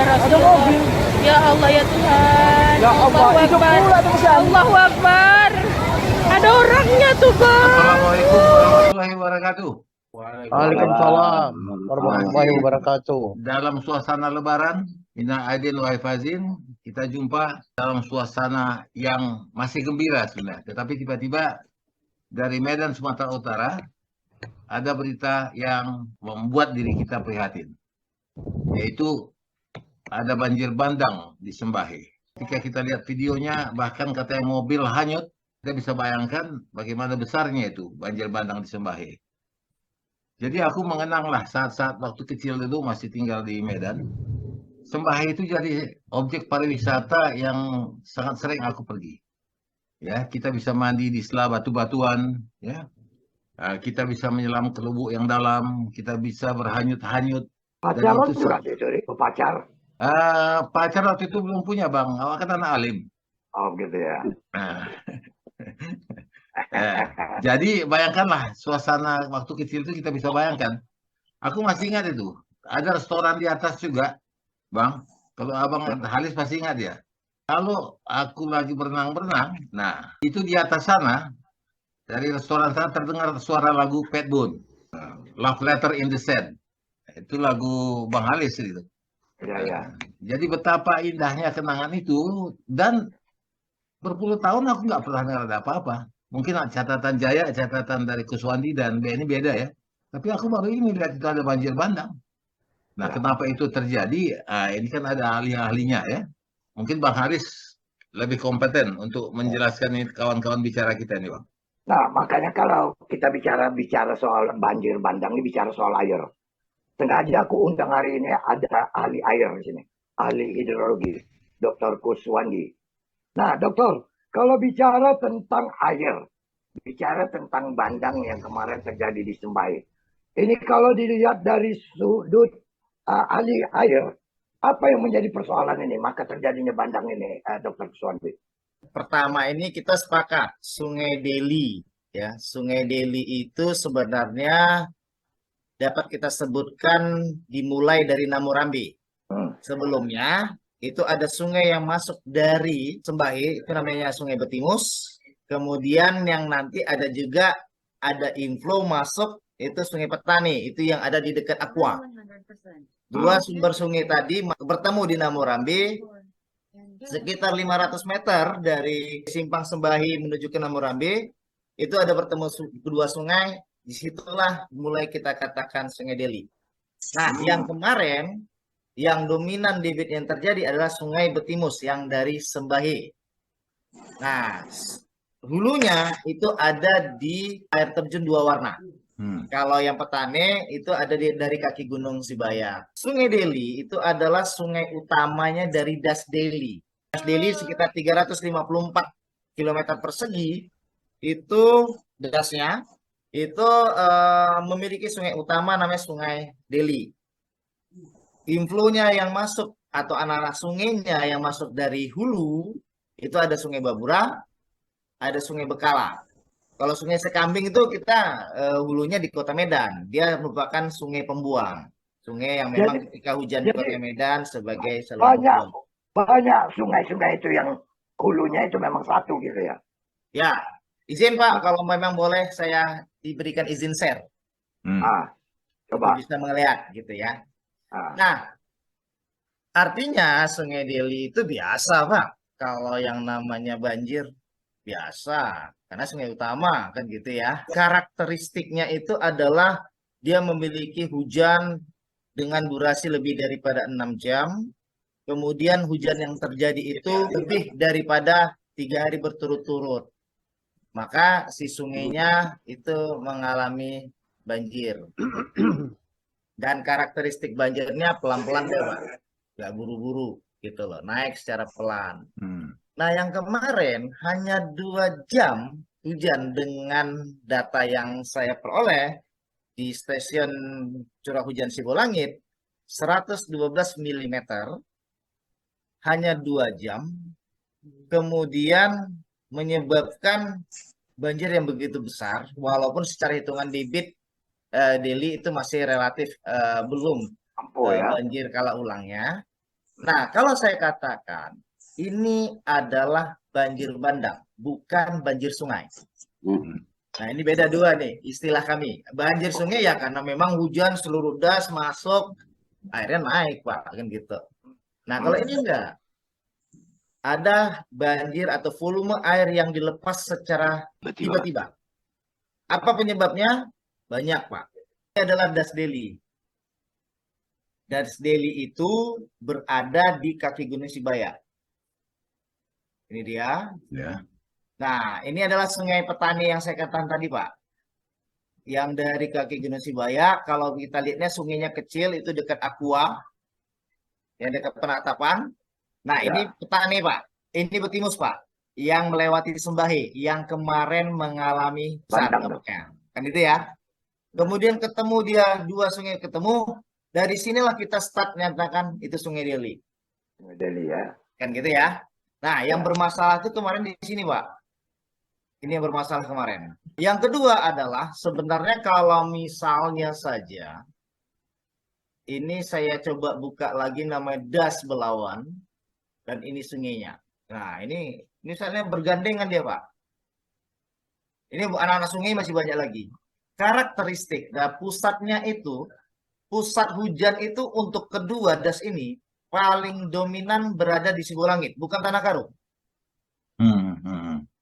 Ada mobil. Ya Allah ya Tuhan. Ya Allah, Allahu hidup Akbar. pula tuh Ustaz. Allahu Akbar. Ada orangnya tuh, Bang. Assalamualaikum warahmatullahi wabarakatuh. Waalaikumsalam warahmatullahi wabarakatuh. Dalam suasana Lebaran, Inna Aidin wa Faizin, kita jumpa dalam suasana yang masih gembira sebenarnya. Tetapi tiba-tiba dari Medan, Sumatera Utara, ada berita yang membuat diri kita prihatin. Yaitu ada banjir bandang di Sembahe. Ketika kita lihat videonya, bahkan katanya mobil hanyut, kita bisa bayangkan bagaimana besarnya itu banjir bandang di Sembahe. Jadi aku mengenanglah saat-saat waktu kecil itu masih tinggal di Medan. Sembahe itu jadi objek pariwisata yang sangat sering aku pergi. Ya, kita bisa mandi di sela batu-batuan, ya. Kita bisa menyelam ke lubuk yang dalam, kita bisa berhanyut-hanyut. Pacaran juga itu pacar. Pacar waktu itu belum punya, Bang. Awak kan anak alim. Oh gitu ya. Nah, jadi bayangkanlah suasana waktu kecil itu kita bisa bayangkan. Aku masih ingat itu. Ada restoran di atas juga, Bang. Kalau Abang Halis pasti ingat ya. Kalau aku lagi berenang-berenang, nah itu di atas sana, dari restoran sana terdengar suara lagu Pat Boone, Love Letter in the Sand. Itu lagu Bang Halis gitu. Ya, ya. Jadi betapa indahnya kenangan itu, dan berpuluh tahun aku nggak pernah dengar ada apa-apa. Mungkin catatan Jaya, catatan dari Kuswandi dan BNI beda ya. Tapi aku baru ini lihat itu ada banjir bandang. Nah, kenapa itu terjadi? Ini kan ada ahli-ahlinya ya. Mungkin Bang Haris lebih kompeten untuk menjelaskan ini kawan-kawan bicara kita ini, Bang. Nah, makanya kalau kita bicara soal banjir bandang ini bicara soal air. Sengaja aku undang hari ini ada ahli air di sini, ahli hidrologi, Dr. Kuswandi. Nah, dokter, kalau bicara tentang air, bicara tentang bandang yang kemarin terjadi di Sembai, ini kalau dilihat dari sudut ahli air, apa yang menjadi persoalan ini, maka terjadinya bandang ini, Dr. Kuswandi? Pertama ini kita sepakat Sungai Deli, ya. Sungai Deli itu sebenarnya dapat kita sebutkan dimulai dari Namurambi. Sebelumnya itu ada sungai yang masuk dari Sembahe, itu namanya Sungai Betimus. Kemudian yang nanti ada juga ada inflow masuk, itu Sungai Petani, itu yang ada di dekat Aqua. Dua sumber sungai tadi bertemu di Namurambi, sekitar 500 meter dari simpang Sembahi menuju ke Namurambi, itu ada bertemu kedua sungai, disitulah mulai kita katakan Sungai Deli. Nah, yang kemarin, yang dominan debit yang terjadi adalah Sungai Betimus yang dari Sembahe. Nah, hulunya itu ada di air terjun dua warna. Kalau yang Petani itu ada dari kaki Gunung Sibaya. Sungai Deli itu adalah sungai utamanya dari Das Deli. Das Deli sekitar 354 km persegi, itu dasnya, itu memiliki sungai utama namanya Sungai Deli. Inflow-nya yang masuk atau anak-anak sungainya yang masuk dari hulu itu ada Sungai Babura, ada Sungai Bekala. Kalau Sungai Sekambing itu kita hulunya di Kota Medan, dia merupakan sungai pembuang, sungai yang memang ketika hujan di Kota Medan sebagai saluran. Banyak sungai-sungai itu yang hulunya itu memang satu gitu ya. Ya, izin Pak, kalau memang boleh saya diberikan izin share. Coba bisa melihat gitu ya. Nah, artinya Sungai Deli itu biasa, Pak. Kalau yang namanya banjir, biasa. Karena sungai utama, kan gitu ya. Karakteristiknya itu adalah dia memiliki hujan dengan durasi lebih daripada 6 jam. Kemudian hujan yang terjadi itu lebih daripada 3 hari berturut-turut. Maka si sungainya itu mengalami banjir. Dan karakteristik banjirnya pelan-pelan deh, Pak. Nggak buru-buru gitu loh, naik secara pelan. Nah, yang kemarin hanya 2 jam hujan dengan data yang saya peroleh di stasiun curah hujan Sibolangit 112 mm hanya 2 jam, kemudian menyebabkan banjir yang begitu besar, walaupun secara hitungan debit Deli itu masih relatif belum banjir kala ulangnya. Nah, kalau saya katakan ini adalah banjir bandang, bukan banjir sungai. Nah, ini beda dua nih istilah kami. Banjir sungai ya karena memang hujan seluruh das masuk, airnya naik, Pak, kan gitu. Nah, kalau ini enggak. Ada banjir atau volume air yang dilepas secara tiba-tiba. Apa penyebabnya? Banyak, Pak. Ini adalah Das Deli. Das Deli itu berada di kaki Gunung Sibaya. Ini dia. Ya. Nah, ini adalah Sungai Petani yang saya katakan tadi, Pak. Yang dari kaki Gunung Sibaya, kalau kita lihatnya sungainya kecil, itu dekat Aqua, yang dekat penatapan. Nah, ini Petani, Pak. Ini Betimus, Pak. Yang melewati Sembahe, yang kemarin mengalami Bandang. kan itu ya. Kemudian ketemu dia, dua sungai ketemu. Dari sinilah kita start nyatakan itu Sungai Deli. Sungai Deli ya. Kan gitu ya. Nah, yang bermasalah itu kemarin di sini, Pak. Ini yang bermasalah kemarin. Yang kedua adalah sebenarnya kalau misalnya saja ini saya coba buka lagi namanya Das Belawan dan ini sungainya. Nah, ini misalnya bergandengan dia, Pak. Ini anak-anak sungai masih banyak lagi. Karakteristik, nah pusatnya itu, pusat hujan itu untuk kedua das ini paling dominan berada di Sibolangit, bukan Tanah Karo.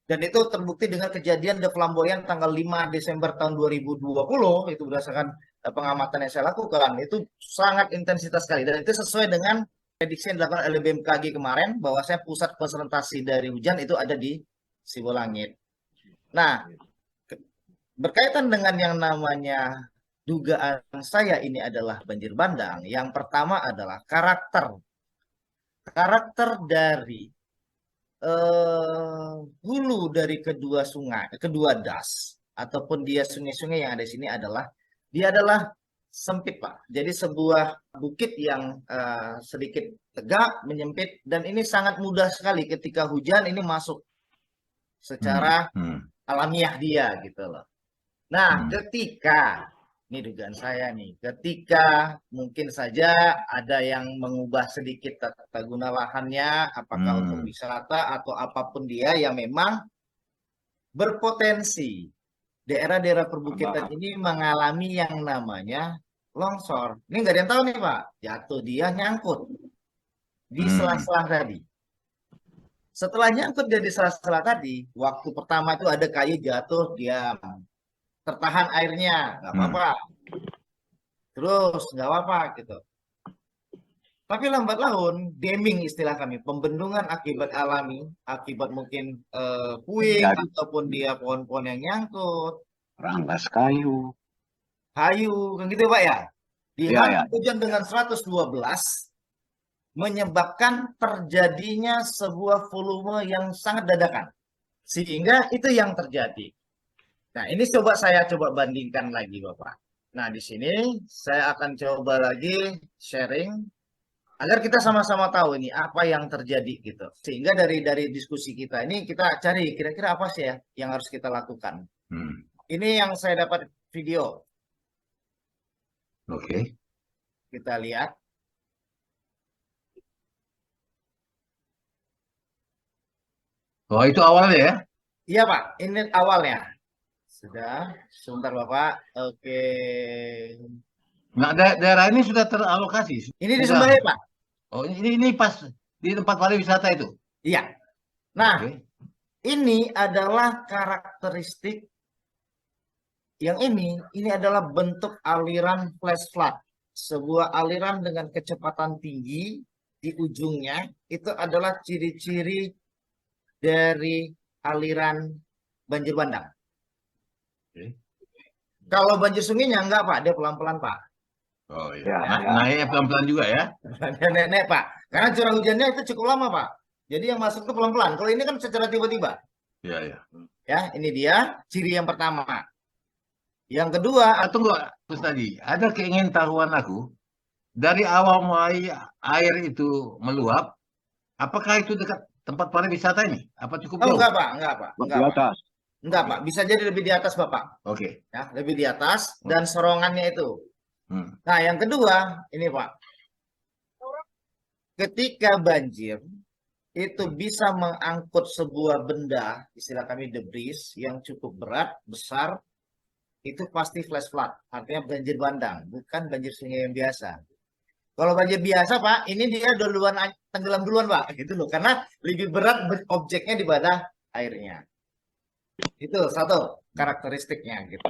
Dan itu terbukti dengan kejadian The Flamboyant tanggal 5 Desember tahun 2020, itu berdasarkan pengamatan yang saya lakukan, itu sangat intensitas sekali. Dan itu sesuai dengan prediksi yang dilakukan oleh BMKG kemarin, bahwasanya pusat konsentrasi dari hujan itu ada di Sibolangit. Nah, berkaitan dengan yang namanya dugaan saya ini adalah banjir bandang, yang pertama adalah karakter dari hulu dari kedua sungai, kedua das, ataupun dia sungai-sungai yang ada di sini adalah, dia adalah sempit, Pak. Jadi sebuah bukit yang sedikit tegak, menyempit, dan ini sangat mudah sekali ketika hujan ini masuk secara alamiah dia gitu loh. Nah, ketika, ini dugaan saya nih, ketika mungkin saja ada yang mengubah sedikit tata guna lahannya, apakah untuk wisata atau apapun dia yang memang berpotensi daerah-daerah perbukitan ini mengalami yang namanya longsor. Ini nggak ada yang tahu nih, Pak. Jatuh dia nyangkut di sela-sela tadi. Setelah nyangkut dia di sela-sela tadi, waktu pertama itu ada kayu jatuh, dia tertahan airnya, nggak apa-apa. Terus nggak apa-apa gitu. Tapi lambat laun, damming istilah kami, pembendungan akibat alami, akibat mungkin puing ataupun dia pohon-pohon yang nyangkut, Rangkas kayu. kayu, kan gitu Pak ya. Dihantam hujan dengan 112 menyebabkan terjadinya sebuah volume yang sangat dadakan. Sehingga itu yang terjadi. Nah, ini saya coba bandingkan lagi, Bapak. Nah, di sini saya akan coba lagi sharing agar kita sama-sama tahu ini apa yang terjadi gitu. Sehingga dari diskusi kita ini kita cari kira-kira apa sih ya yang harus kita lakukan. Ini yang saya dapat video. Oke. Kita lihat. Oh, itu awalnya ya? Iya, Pak. Ini awalnya. Sudah, sebentar Bapak. Oke. Nah, daerah ini sudah teralokasi. Ini di Sembahe, Pak. Oh, ini pas di tempat pariwisata itu. Iya. Nah, ini adalah karakteristik yang ini adalah bentuk aliran flash flood. Sebuah aliran dengan kecepatan tinggi di ujungnya itu adalah ciri-ciri dari aliran banjir bandang. Kalau banjir sungainya enggak, Pak, dia pelan-pelan, Pak. Oh iya. Naiknya pelan-pelan juga ya? Nenek, Pak. Karena curah hujannya itu cukup lama, Pak. Jadi yang masuk itu pelan-pelan. Kalau ini kan secara tiba-tiba. Iya, iya. Ya, ini dia ciri yang pertama. Yang kedua, Tunggu, terus tadi ada keingintahuan aku dari awal mulai air itu meluap, apakah itu dekat tempat pariwisata ini? Apa cukup jauh? enggak, Pak, enggak, Pak. Di atas. Enggak, Pak. Bisa jadi lebih di atas, Bapak. Oke. Ya, lebih di atas dan sorongannya itu. Hmm. Nah, yang kedua, ini Pak. ketika banjir itu bisa mengangkut sebuah benda, istilah kami debris yang cukup berat, besar, itu pasti flash flood, artinya banjir bandang, bukan banjir sungai yang biasa. Kalau banjir biasa, Pak, ini dia duluan tenggelam duluan, Pak, gitu loh, karena lebih berat objeknya daripada airnya. Itu satu karakteristiknya gitu.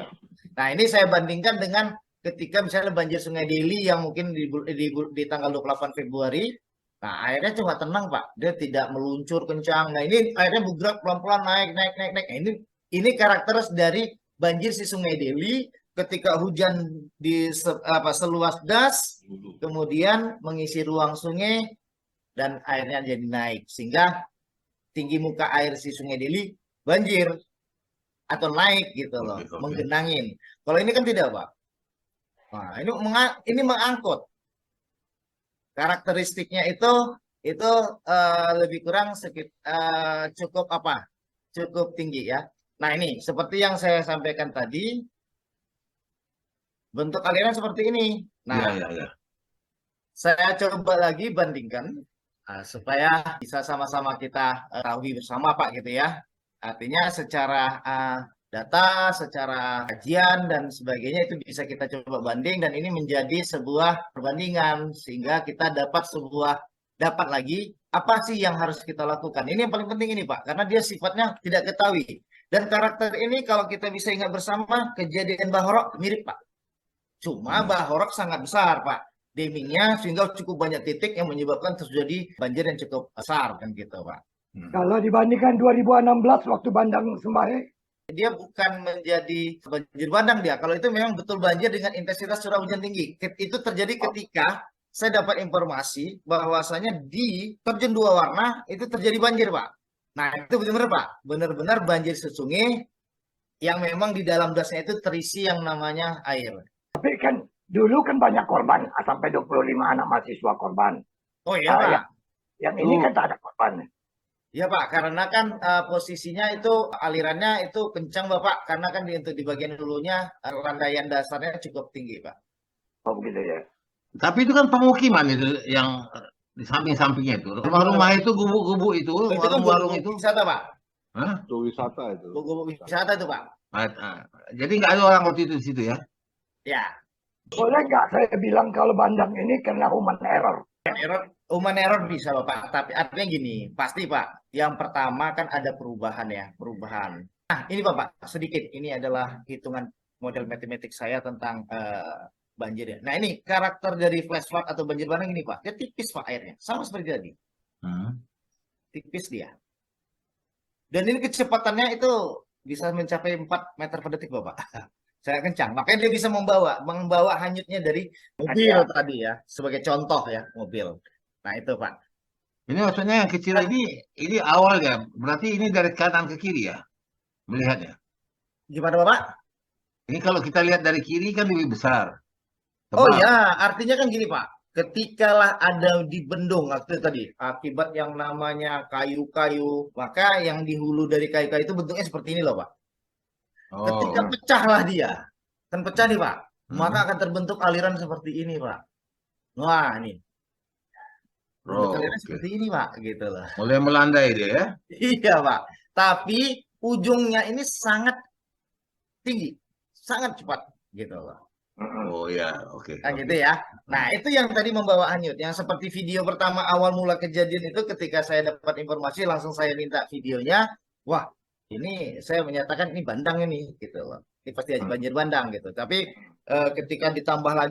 Nah, ini saya bandingkan dengan ketika misalnya banjir Sungai Deli yang mungkin di tanggal 28 Februari. Nah, airnya cuma tenang, Pak. Dia tidak meluncur kencang. Nah, ini airnya bergerak pelan-pelan naik. Nah, ini karakter dari banjir si Sungai Deli ketika hujan seluas das, kemudian mengisi ruang sungai dan airnya jadi naik sehingga tinggi muka air si Sungai Deli banjir atau naik gitu loh, menggenangin. Kalau ini kan tidak, Pak. Nah, ini mengangkut. Karakteristiknya itu lebih kurang cukup apa? Cukup tinggi ya. Nah, ini seperti yang saya sampaikan tadi, bentuk aliran seperti ini. Nah, saya coba lagi bandingkan supaya bisa sama-sama kita ketahui bersama, Pak, gitu ya. Artinya secara data, secara kajian dan sebagainya itu bisa kita coba banding dan ini menjadi sebuah perbandingan sehingga kita dapat lagi apa sih yang harus kita lakukan. Ini yang paling penting ini, Pak, karena dia sifatnya tidak ketahui. Dan karakter ini kalau kita bisa ingat bersama, kejadian Bahorok mirip, Pak. Cuma Bahorok sangat besar, Pak, damingnya, sehingga cukup banyak titik yang menyebabkan terjadi banjir yang cukup besar kan gitu, Pak. Kalau dibandingkan 2016 waktu bandang Semahe, dia bukan menjadi banjir bandang dia. Kalau itu memang betul banjir dengan intensitas curah hujan tinggi. Itu terjadi ketika saya dapat informasi bahwasanya di terjun dua warna itu terjadi banjir, Pak. Nah, itu benar-benar, Pak. Benar-benar banjir sungai yang memang di dalam dasnya itu terisi yang namanya air. tapi kan dulu kan banyak korban, sampai 25 anak mahasiswa korban. Oh iya, Pak. Yang ini kan tak ada korban. Ya, Pak, karena kan posisinya itu alirannya itu kencang, Bapak, karena kan untuk di bagian hulunya randaian dasarnya cukup tinggi, Pak. Oh begitu ya. Tapi itu kan pemukiman itu yang di samping-sampingnya itu. Rumah-rumah itu, gubuk-gubuk itu, Itu kan warung-warung itu. wisata, Pak. Hah? Itu wisata itu. Gubuk wisata itu, Pak. Jadi nggak ada orang waktu itu di situ ya? Ya. Boleh nggak saya bilang kalau bandang ini kena human error? Human error bisa, Bapak. Tapi artinya gini, pasti, Pak. Yang pertama kan ada perubahan ya, perubahan. Nah, ini Bapak, sedikit. Ini adalah hitungan model matematik saya tentang banjir ya. Nah, ini karakter dari flash flood atau banjir bandang ini, Pak. Dia tipis, Pak, airnya. Sama seperti tadi. Tipis dia. Dan ini kecepatannya itu bisa mencapai 4 meter per detik, Bapak. Saya kencang. Makanya dia bisa membawa hanyutnya dari mobil tadi ya. Sebagai contoh ya, mobil. Nah, itu, Pak. Ini maksudnya yang kecil ini awal ya. Berarti ini dari kanan ke kiri ya? Melihatnya. Gimana, Bapak? Ini kalau kita lihat dari kiri kan lebih besar. Oh ya, artinya kan gini, Pak. Ketikalah ada di bendung waktu tadi, akibat yang namanya kayu-kayu, maka yang di hulu dari kayu-kayu itu bentuknya seperti ini loh, Pak. Ketika pecahlah dia, kan pecah nih, Pak, maka akan terbentuk aliran seperti ini, Pak. Wah, ini. Aliran seperti ini, Pak, gitu loh. Mulai melandai dia ya? Iya, Pak. Tapi ujungnya ini sangat tinggi, sangat cepat, gitu loh. Oh ya, oke. Nah, gitu ya. Nah, itu yang tadi membawa hanyut. Yang seperti video pertama awal mula kejadian itu ketika saya dapat informasi langsung saya minta videonya. Wah, ini saya menyatakan ini bandang ini gitu loh. Ini pasti banjir bandang gitu. Tapi ketika ditambah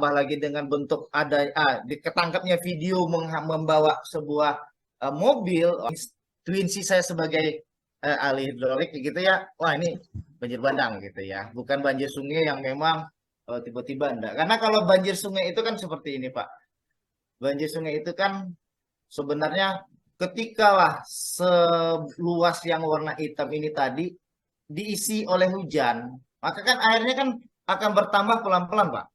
lagi dengan bentuk ada ketangkapnya video membawa sebuah mobil, intuisi saya sebagai ahli hidrolik gitu ya. Wah, ini banjir bandang gitu ya. Bukan banjir sungai yang memang tiba-tiba enggak. Karena kalau banjir sungai itu kan seperti ini, Pak. Banjir sungai itu kan sebenarnya ketikalah seluas yang warna hitam ini tadi diisi oleh hujan, maka kan airnya kan akan bertambah pelan-pelan, Pak.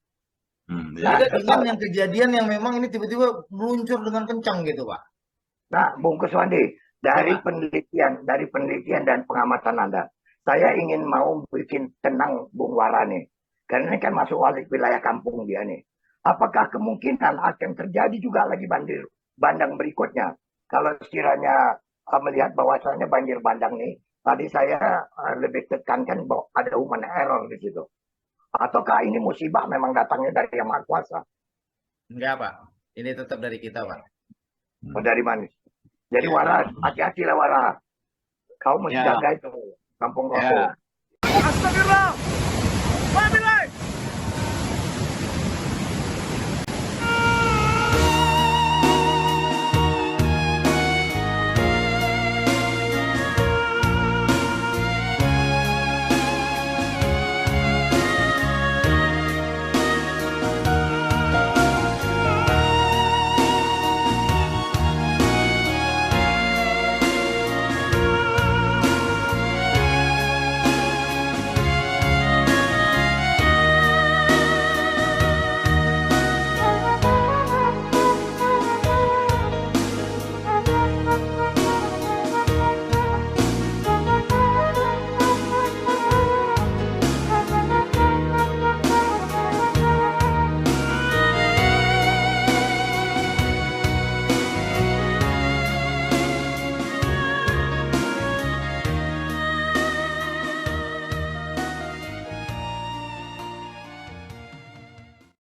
Beda dengan yang kejadian yang memang ini tiba-tiba meluncur dengan kencang gitu, Pak. Nah, Bung Kuswandi, dari penelitian dan pengamatan Anda, saya ingin mau bikin tenang Bung Wara nih. Karena ini kan masuk wilayah kampung dia nih. Apakah kemungkinan akan terjadi juga lagi banjir bandang berikutnya. Kalau sekiranya melihat bahwasannya banjir bandang nih, tadi saya lebih tekankan bahwa ada human error di situ. Ataukah ini musibah memang datangnya dari Yang Maha Kuasa? Enggak, Pak. Ini tetap dari kita, Pak. Oh, dari mana? Jadi Waras, hati-hatilah Waras. Kau mesti Ya. jaga itu kampung Ya. Rapo. Astagfirullah. Wabillahi.